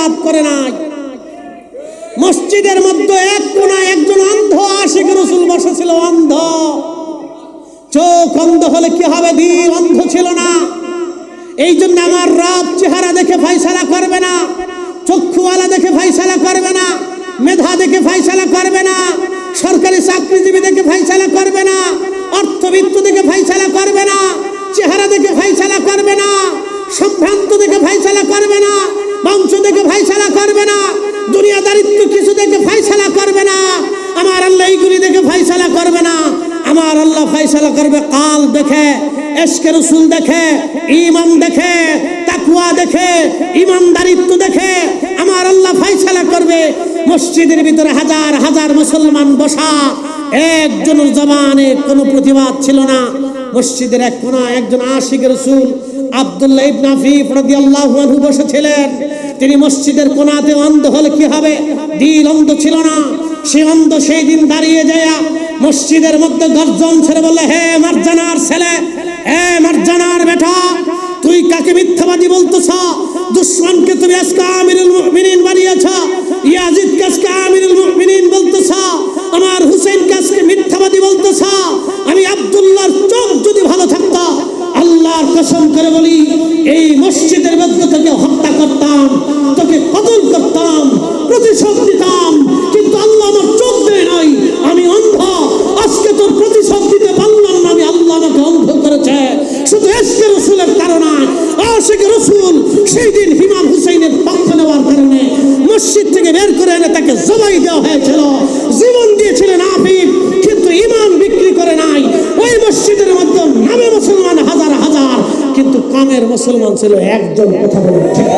প্রতিবাদ করে নাই। মসজিদের মধ্যে এক কোনায় একজন অন্ধ আশিক রাসূল বসেছিল, অন্ধ। চোখ অন্ধ হলে কি হবে, দিল অন্ধ ছিল না। এই জন্য আমার রব চেহারা দেখে ফয়সালা করবে না, চক্ষুওয়ালা দেখে ফয়সালা করবে না, মেধা দেখে ফয়সালা করবে না, সরকারি চাকরিজীবী দেখে ফয়সালা করবে না, অর্থবিত্ত দেখে ফয়সালা করবে না, চেহারা দেখে ফয়সালা করবে না, সম্ভ্রান্ত দেখে ফয়সালা করবে না, বংশ দেখে ফয়সালা করবে না, দুনিয়াদারিত্ব কিছু দেখে ফয়সালা করবে না। আমার আল্লাহ এইগুলি দেখে ফয়সালা করবে না। আমার আল্লাহ ফয়সালা করবে কাল দেখে, ইশকে রাসূল দেখে, ঈমান দেখে, তাকওয়া দেখে, ঈমানদারিত্ব দেখে আমার আল্লাহ ফয়সালা করবে। মসজিদের ভিতরে হাজার হাজার মুসলমান বসা, একজনের জবানে কোনো প্রতিবাদ ছিল না। মসজিদের এক কোণায় একজন আশিক রাসূল আব্দুল্লাহ ইবনে আফিফ রাদিয়াল্লাহু আনহু বসেছিলেন। তিনি মসজিদের কোণাতে অন্ধ হলে কি হবে, দিল অন্ধ ছিল না। সে অন্ধ সেই দিন দাঁড়িয়ে যায় মসজিদের মধ্যে গর্জন ছেড়ে বললে, হে মারজানার ছেলে, হে মারজানার বেটা, তুই কাকে মিথ্যাবাদী বলতেছ? দুশমনকে তুমি আজকে আমিরুল মুমিনিন বানিয়েছ, ইয়াজিদকে আজকে আমিরুল মুমিনিন বলতেছ, আমার হুসাইনকে আজকে মিথ্যাবাদী বলতেছ। আমি আব্দুল্লাহর চোখ যদি ভালো থাকতো, আল্লাহর কসম করে বলি এই মসজিদের মধ্যে থেকে হত্যা করতাম, তোকে কতল করতাম, প্রতিশোধ দিতাম। কিন্তু আল্লাহ আমার চোখ দেয় নাই, আমি অন্ধ। আজকে তোর প্রতিশোধ দিতে পারলাম না, আমি আল্লাহ আমাকে অন্ধ করেছে শুধু ইশকে রাসূলের কারণে। আশিক রাসূল সেই দিন ইমাম হুসাইনের পক্ষ নেওয়ার কারণে মসজিদ থেকে বের করে এনে তাকে জবাই দেওয়া হয়েছিল। জীবন দিয়েছিলেন আফিফ, কিন্তু ইমান বিক্রি করে নাই। ওই মসজিদের মধ্যে নামে মুসলমান হাজার হাজার, কিন্তু কামের মুসলমান ছিল একজন। কথা বলে ঠিক।